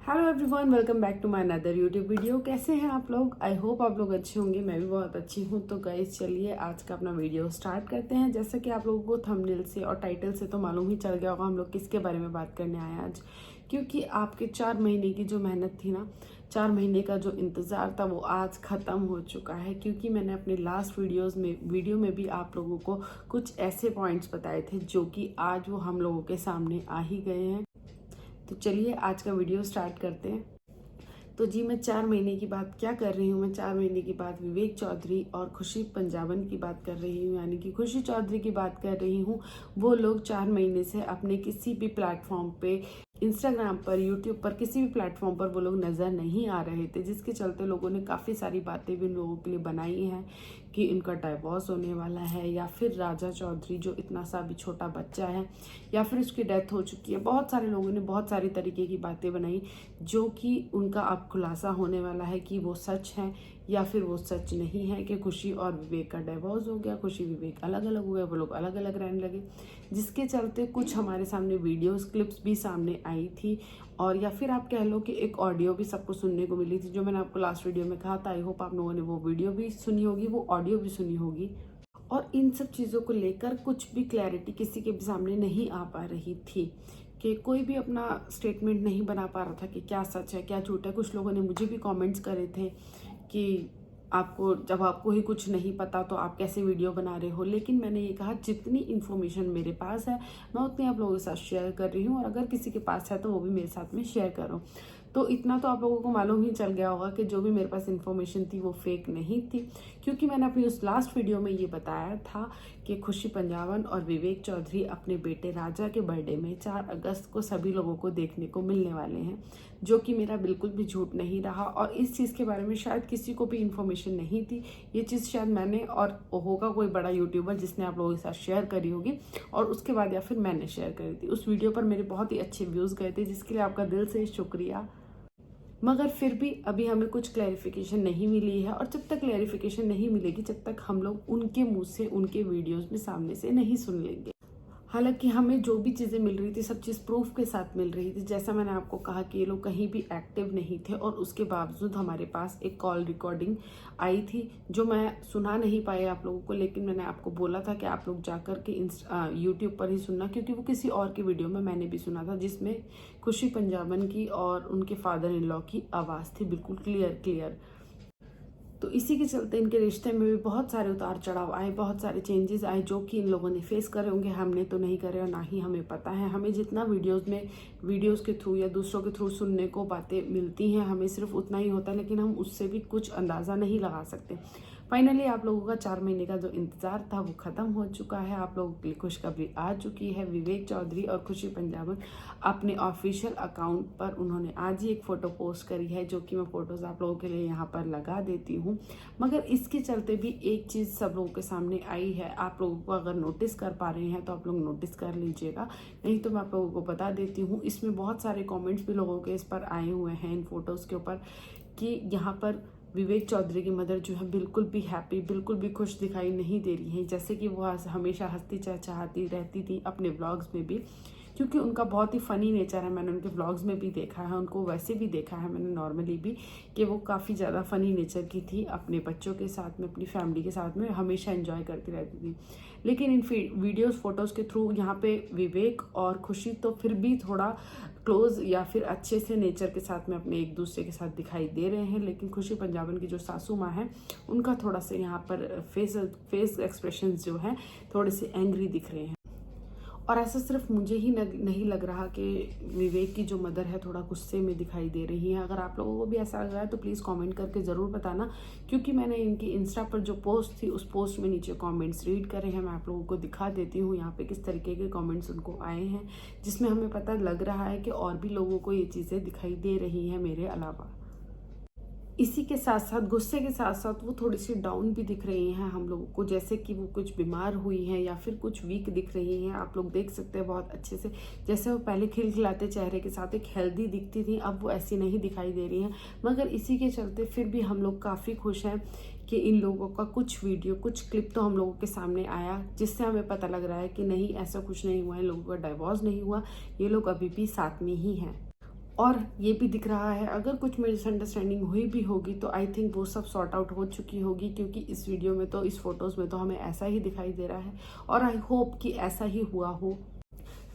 Hello everyone, welcome back to my another YouTube video. कैसे हैं आप लोग? आई होप आप लोग अच्छे होंगे। मैं भी बहुत अच्छी हूँ। तो गाइस चलिए आज का अपना वीडियो स्टार्ट करते हैं। जैसा कि आप लोगों को थंबनेल से और टाइटल से तो मालूम ही चल गया होगा हम लोग किसके बारे में बात करने आए हैं आज। क्योंकि आपके 4 महीने की जो मेहनत थी ना, 4 महीने का जो इंतज़ार था वो आज ख़त्म हो चुका है। क्योंकि मैंने अपने लास्ट वीडियो में भी आप लोगों को कुछ ऐसे पॉइंट्स बताए थे जो कि आज वो हम लोगों के सामने आ ही गए हैं। तो चलिए आज का वीडियो स्टार्ट करते हैं। तो जी मैं 4 महीने की बात क्या कर रही हूँ, मैं 4 महीने की बात विवेक चौधरी और खुशी पंजाबन की बात कर रही हूँ। यानी कि खुशी चौधरी की बात कर रही हूँ। वो लोग 4 महीने से अपने किसी भी प्लेटफॉर्म पे, इंस्टाग्राम पर, यूट्यूब पर, किसी भी प्लेटफॉर्म पर वो लोग नज़र नहीं आ रहे थे, जिसके चलते लोगों ने काफ़ी सारी बातें भी उन लोगों के लिए बनाई हैं कि इनका डाइवोर्स होने वाला है, या फिर राजा चौधरी जो इतना सा भी छोटा बच्चा है, या फिर उसकी डेथ हो चुकी है। बहुत सारे लोगों ने बहुत सारी तरीके की बातें बनाई जो कि उनका अब खुलासा होने वाला है कि वो सच है या फिर वो सच नहीं है। कि खुशी और विवेक का डिवोर्स हो गया, खुशी विवेक अलग अलग हो गए, वो लोग अलग अलग रहने लगे, जिसके चलते कुछ हमारे सामने वीडियोस क्लिप्स भी सामने आई थी। और या फिर आप कह लो कि एक ऑडियो भी सबको सुनने को मिली थी, जो मैंने आपको लास्ट वीडियो में कहा था। आई होप आप लोगों ने वो वीडियो भी सुनी होगी, वो ऑडियो भी सुनी होगी। और इन सब चीज़ों को लेकर कुछ भी क्लैरिटी किसी के भी सामने नहीं आ पा रही थी, कि कोई भी अपना स्टेटमेंट नहीं बना पा रहा था कि क्या सच है क्या झूठ है। कुछ लोगों ने मुझे भी कमेंट्स करे थे कि जब आपको ही कुछ नहीं पता तो आप कैसे वीडियो बना रहे हो। लेकिन मैंने ये कहा जितनी इन्फॉर्मेशन मेरे पास है मैं उतनी आप लोगों के साथ शेयर कर रही हूँ, और अगर किसी के पास है तो वो भी मेरे साथ में शेयर करो। तो इतना तो आप लोगों को मालूम ही चल गया होगा कि जो भी मेरे पास इन्फॉर्मेशन थी वो फेक नहीं थी। क्योंकि मैंने अपनी उस लास्ट वीडियो में ये बताया था कि खुशी पंजाबन और विवेक चौधरी अपने बेटे राजा के बर्थडे में 4 अगस्त को सभी लोगों को देखने को मिलने वाले हैं, जो कि मेरा बिल्कुल भी झूठ नहीं रहा। और इस चीज़ के बारे में शायद किसी को भी इन्फॉर्मेशन नहीं थी। ये चीज़ शायद मैंने, और होगा कोई बड़ा यूट्यूबर जिसने आप लोगों के साथ शेयर करी होगी, और उसके बाद या फिर मैंने शेयर करी थी। उस वीडियो पर मेरे बहुत ही अच्छे व्यूज़ गए थे, जिसके लिए आपका दिल से शुक्रिया। मगर फिर भी अभी हमें कुछ क्लैरिफिकेशन नहीं मिली है, और जब तक क्लैरिफिकेशन नहीं मिलेगी जब तक हम लोग उनके मुंह से उनके वीडियोस में सामने से नहीं सुन लेंगे। हालांकि हमें जो भी चीज़ें मिल रही थी सब चीज़ प्रूफ के साथ मिल रही थी। जैसा मैंने आपको कहा कि ये लोग कहीं भी एक्टिव नहीं थे, और उसके बावजूद हमारे पास एक कॉल रिकॉर्डिंग आई थी जो मैं सुना नहीं पाई आप लोगों को। लेकिन मैंने आपको बोला था कि आप लोग जाकर के यूट्यूब पर ही सुनना, क्योंकि वो किसी और की वीडियो में मैंने भी सुना था, जिसमें खुशी पंजाबन की और उनके फादर इन लॉ की आवाज़ थी, बिल्कुल क्लियर। तो इसी के चलते इनके रिश्ते में भी बहुत सारे उतार चढ़ाव आए, बहुत सारे चेंजेस आए, जो कि इन लोगों ने फेस करे होंगे। हमने तो नहीं करे और ना ही हमें पता है। हमें जितना वीडियोस के थ्रू या दूसरों के थ्रू सुनने को बातें मिलती हैं, हमें सिर्फ उतना ही होता है, लेकिन हम उससे भी कुछ अंदाज़ा नहीं लगा सकते। फाइनली आप लोगों का 4 महीने का जो इंतज़ार था वो ख़त्म हो चुका है। आप लोगों के लिए खुशखबरी आ चुकी है। विवेक चौधरी और खुशी पंजाबन अपने ऑफिशियल अकाउंट पर उन्होंने आज ही एक फ़ोटो पोस्ट करी है, जो कि मैं फ़ोटोज़ आप लोगों के लिए यहाँ पर लगा देती हूँ। मगर इसके चलते भी एक चीज़ सब लोगों के सामने आई है। आप लोगों को अगर नोटिस कर पा रहे हैं तो आप लोग नोटिस कर लीजिएगा, नहीं तो मैं आप लोगों को बता देती हूँ। इसमें बहुत सारे कॉमेंट्स भी लोगों के इस पर आए हुए हैं इन फोटोज़ के ऊपर, कि यहाँ पर विवेक चौधरी की मदर जो है बिल्कुल भी हैप्पी, बिल्कुल भी खुश दिखाई नहीं दे रही हैं, जैसे कि वो हमेशा हंसती चहचहाती रहती थी अपने व्लॉग्स में भी। क्योंकि उनका बहुत ही फ़नी नेचर है। मैंने उनके व्लॉग्स में भी देखा है, उनको वैसे भी देखा है मैंने नॉर्मली भी, कि वो काफ़ी ज़्यादा फ़नी नेचर की थी। अपने बच्चों के साथ में, अपनी फैमिली के साथ में हमेशा एंजॉय करती रहती थी। लेकिन इन वीडियोस फोटोज़ के थ्रू यहाँ पे विवेक और खुशी तो फिर भी थोड़ा क्लोज या फिर अच्छे से नेचर के साथ में अपने एक दूसरे के साथ दिखाई दे रहे हैं। लेकिन खुशी पंजाबन की जो सासू माँ है, उनका थोड़ा सा यहाँ पर फेस एक्सप्रेशन जो है थोड़े से एंग्री दिख रहे हैं। और ऐसा सिर्फ मुझे ही नहीं लग रहा कि विवेक की जो मदर है थोड़ा गुस्से में दिखाई दे रही है। अगर आप लोगों को भी ऐसा लग रहा है तो प्लीज़ कमेंट करके ज़रूर बताना, क्योंकि मैंने इनकी इंस्टा पर जो पोस्ट थी उस पोस्ट में नीचे कमेंट्स रीड करे हैं। मैं आप लोगों को दिखा देती हूँ यहाँ पे किस तरीके के कमेंट्स उनको आए हैं, जिसमें हमें पता लग रहा है कि और भी लोगों को ये चीज़ें दिखाई दे रही हैं मेरे अलावा। इसी के साथ साथ, गुस्से के साथ साथ, वो थोड़ी सी डाउन भी दिख रही हैं हम लोगों को, जैसे कि वो कुछ बीमार हुई हैं या फिर कुछ वीक दिख रही हैं। आप लोग देख सकते हैं बहुत अच्छे से, जैसे वो पहले खिलखिलाते चेहरे के साथ एक हेल्दी दिखती थी, अब वो ऐसी नहीं दिखाई दे रही हैं। मगर इसी के चलते फिर भी हम लोग काफ़ी खुश हैं कि इन लोगों का कुछ वीडियो, कुछ क्लिप तो हम लोगों के सामने आया, जिससे हमें पता लग रहा है कि नहीं, ऐसा कुछ नहीं हुआ है, लोगों का डाइवोर्स नहीं हुआ, ये लोग अभी भी साथ में ही हैं। और ये भी दिख रहा है अगर कुछ मिसअंडरस्टैंडिंग हुई भी होगी तो आई थिंक वो सब सॉर्ट आउट हो चुकी होगी, क्योंकि इस वीडियो में तो, इस फोटोज़ में तो हमें ऐसा ही दिखाई दे रहा है और आई होप कि ऐसा ही हुआ हो।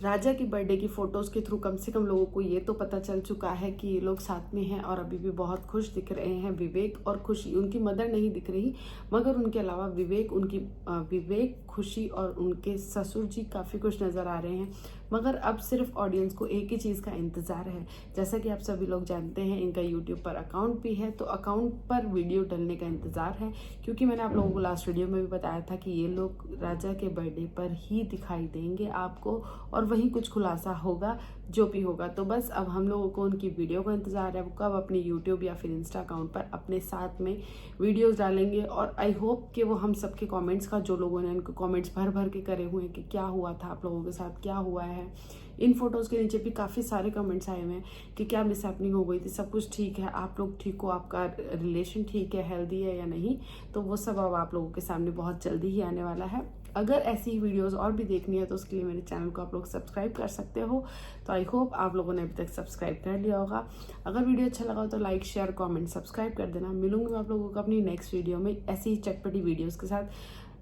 राजा की बर्थडे की फ़ोटोज़ के थ्रू कम से कम लोगों को ये तो पता चल चुका है कि ये लोग साथ में हैं और अभी भी बहुत खुश दिख रहे हैं। विवेक और खुशी, उनकी मदर नहीं दिख रही, मगर उनके अलावा विवेक, खुशी और उनके ससुर जी काफ़ी खुश नज़र आ रहे हैं। मगर अब सिर्फ ऑडियंस को एक ही चीज़ का इंतज़ार है। जैसा कि आप सभी लोग जानते हैं, इनका यूट्यूब पर अकाउंट भी है, तो अकाउंट पर वीडियो डलने का इंतज़ार है, क्योंकि मैंने आप लोगों को लास्ट वीडियो में भी बताया था कि ये लोग राजा के बर्थडे पर ही दिखाई देंगे आपको और वहीं कुछ खुलासा होगा जो भी होगा। तो बस अब हम लोगों को उनकी वीडियो का इंतज़ार है, वो कब अपने यूट्यूब या फिर इंस्टा अकाउंट पर अपने साथ में वीडियोस डालेंगे। और आई होप कि वो हम सबके कमेंट्स का, जो लोगों ने उनको कमेंट्स भर भर के करे हुए हैं कि क्या हुआ था आप लोगों के साथ, क्या हुआ है, इन फोटोज़ के नीचे भी काफ़ी सारे कमेंट्स आए हुए हैं कि क्या मिसहैपनिंग हो गई थी, सब कुछ ठीक है, आप लोग ठीक हो, आपका रिलेशन ठीक है, हेल्दी है या नहीं। तो वो सब अब आप लोगों के सामने बहुत जल्दी ही आने वाला है। अगर ऐसी ही वीडियोस और भी देखनी है तो उसके लिए मेरे चैनल को आप लोग सब्सक्राइब कर सकते हो। तो आई होप आप लोगों ने अभी तक सब्सक्राइब कर लिया होगा। अगर वीडियो अच्छा लगा हो तो लाइक, शेयर, कमेंट, सब्सक्राइब कर देना। मिलूंगी मैं आप लोगों को अपनी नेक्स्ट वीडियो में ऐसी ही चटपटी वीडियोस के साथ।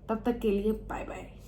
तब तक के लिए बाय बाय।